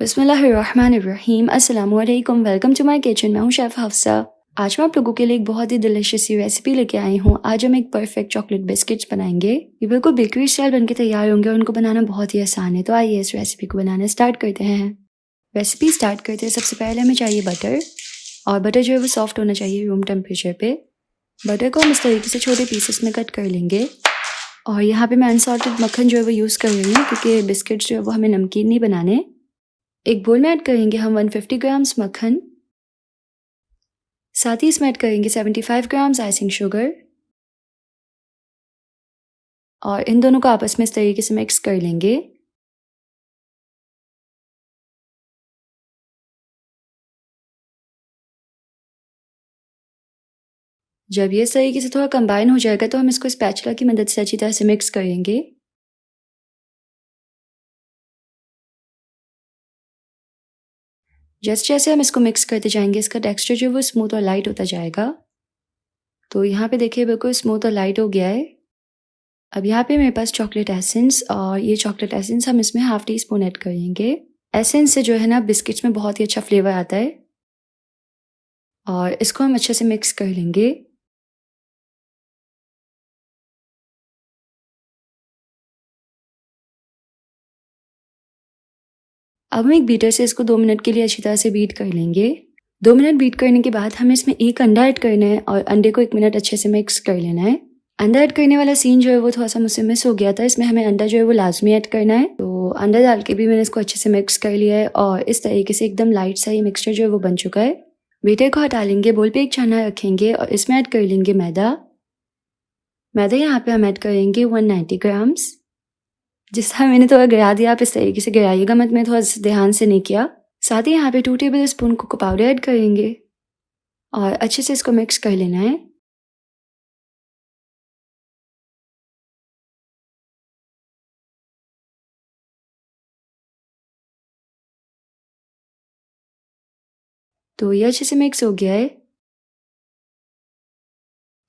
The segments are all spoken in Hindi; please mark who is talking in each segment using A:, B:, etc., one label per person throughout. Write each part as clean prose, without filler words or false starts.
A: बिस्मिल्लाहिर्रहमानिर्रहीम अस्सलामुअलैकुम। Welcome to my kitchen. मैं हूँ शेफ़ हफ्सा। आज मैं आप लोगों के लिए एक बहुत ही डिलिशियस सी रेसिपी लेके आई हूँ। आज हम एक परफेक्ट चॉकलेट बिस्किट्स बनाएंगे। ये बिल्कुल बेकरी स्टाइल बनके तैयार होंगे और उनको बनाना बहुत ही आसान है। तो आइए इस रेसिपी को बनाना स्टार्ट करते हैं। रेसिपी स्टार्ट करते हैं। सबसे पहले हमें चाहिए बटर, और बटर जो है वो सॉफ्ट होना चाहिए रूम टेम्परेचर पे। बटर को हम इस तरीके से छोटे पीसेस में कट कर लेंगे। और यहाँ पे मैं अनसॉल्टेड मक्खन जो है वो यूज़ कर रही हूँ, क्योंकि बिस्किट्स जो है वो हमें नमकीन नहीं बनाने। एक बोल में ऐड करेंगे हम 150 ग्राम्स मक्खन। साथ ही इसमें ऐड करेंगे 75 ग्राम्स आइसिंग शुगर, और इन दोनों को आपस में इस तरीके से मिक्स कर लेंगे। जब ये इस तरीके से थोड़ा कंबाइन हो जाएगा तो हम इसको स्पैचुला की मदद से अच्छी तरह से मिक्स करेंगे। जैसे जैसे हम इसको मिक्स करते जाएंगे इसका टेक्सचर जो है वो स्मूथ और लाइट होता जाएगा। तो यहाँ पे देखिए बिल्कुल स्मूथ और लाइट हो गया है। अब यहाँ पे मेरे पास चॉकलेट एसेंस, और ये चॉकलेट एसेंस हम इसमें हाफ टी स्पून ऐड करेंगे। एसेंस से जो है ना बिस्किट्स में बहुत ही अच्छा फ्लेवर आता है। और इसको हम अच्छे से मिक्स कर लेंगे। अब हम एक बीटर से इसको 2 मिनट के लिए अच्छी तरह से बीट कर लेंगे। 2 मिनट बीट करने के बाद हमें इसमें एक अंडा ऐड करना है, और अंडे को 1 मिनट अच्छे से मिक्स कर लेना है। अंडा ऐड करने वाला सीन जो है वो थोड़ा सा मुझसे मिस हो गया था। इसमें हमें अंडा जो है वो लाजमी ऐड करना है। तो अंडा डाल के भी मैंने इसको अच्छे से मिक्स कर लिया है, और इस तरीके से एकदम लाइट सा ये मिक्सचर जो है वो बन चुका है। बीटर को हटा लेंगे, बोल पे एक छाना रखेंगे और इसमें ऐड कर लेंगे मैदा। मैदा यहाँ पे हम ऐड करेंगे 190 ग्राम्स। जिस तरह मैंने थोड़ा गिरा दिया, आप इस तरीके से गिराइएगा मत, मैं थोड़ा ध्यान से नहीं किया। साथ ही यहाँ पे 2 tablespoon cocoa powder add करेंगे, और अच्छे से इसको मिक्स कर लेना है। तो ये अच्छे से मिक्स हो गया है।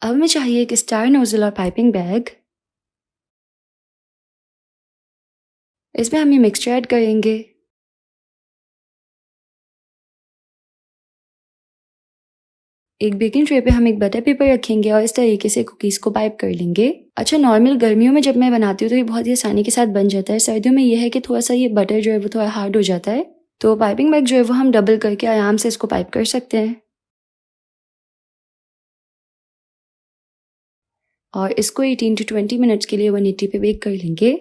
A: अब हमें चाहिए एक स्टार नोजल और पाइपिंग बैग। इसमें हम ये मिक्सचर ऐड करेंगे। एक बेकिंग ट्रे पे हम एक बटर पेपर रखेंगे और इस तरीके से कुकीज़ को पाइप कर लेंगे। अच्छा, नॉर्मल गर्मियों में जब मैं बनाती हूँ तो ये बहुत ही आसानी के साथ बन जाता है। सर्दियों में ये है कि थोड़ा सा ये बटर जो है वो थोड़ा हार्ड हो जाता है। तो पाइपिंग बैग जो है वो हम डबल करके आराम से इसको पाइप कर सकते हैं। और इसको 18 to 20 मिनट्स के लिए 180 पे बेक कर लेंगे।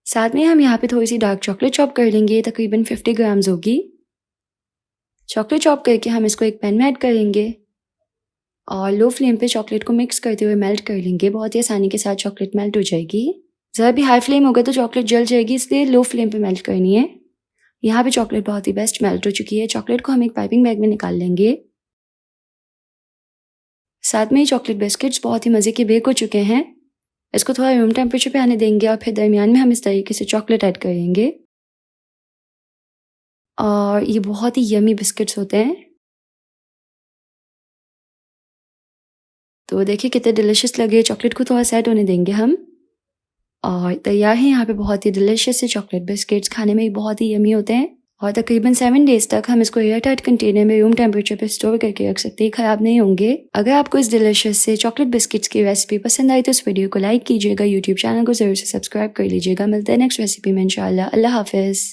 A: साथ में हम यहाँ पे थोड़ी सी डार्क चॉकलेट चॉप कर लेंगे, तकरीबन 50 ग्राम्स होगी। चॉकलेट चॉप करके हम इसको एक पैन में ऐड करेंगे, और लो फ्लेम पे चॉकलेट को मिक्स करते हुए मेल्ट कर लेंगे। बहुत ही आसानी के साथ चॉकलेट मेल्ट हो जाएगी। ज़रा भी हाई फ्लेम होगा तो चॉकलेट जल जाएगी, इसलिए लो फ्लेम पे मेल्ट करनी है। यहाँ पे चॉकलेट बहुत ही बेस्ट मेल्ट हो चुकी है। चॉकलेट को हम एक पाइपिंग बैग में निकाल लेंगे। साथ में ही चॉकलेट बिस्किट्स बहुत ही मज़े के बेक हो चुके हैं। इसको थोड़ा रूम टेम्परेचर पे आने देंगे, और फिर दरमियान में हम इस तरीके से चॉकलेट ऐड करेंगे। और ये बहुत ही यमी बिस्किट्स होते हैं। तो देखिए कितने डिलिशियस लगे। चॉकलेट को थोड़ा सेट होने देंगे हम, और तैयार है यहाँ पे बहुत ही डिलिशियस से चॉकलेट बिस्किट्स। खाने में बहुत ही यमी होते हैं, और तकरीबन 7 डेज तक हम इसको एयर टाइट कंटेनर में रूम टेम्परेचर पे स्टोर करके रख सकते हैं, ख़राब नहीं होंगे। अगर आपको इस डिलिशियस से चॉकलेट बिस्किट्स की रेसिपी पसंद आई तो इस वीडियो को लाइक कीजिएगा, यूट्यूब चैनल को ज़रूर से सब्सक्राइब कर लीजिएगा। मिलते हैं नेक्स्ट रेसिपी में इंशाल्लाह। अल्लाह हाफिज़।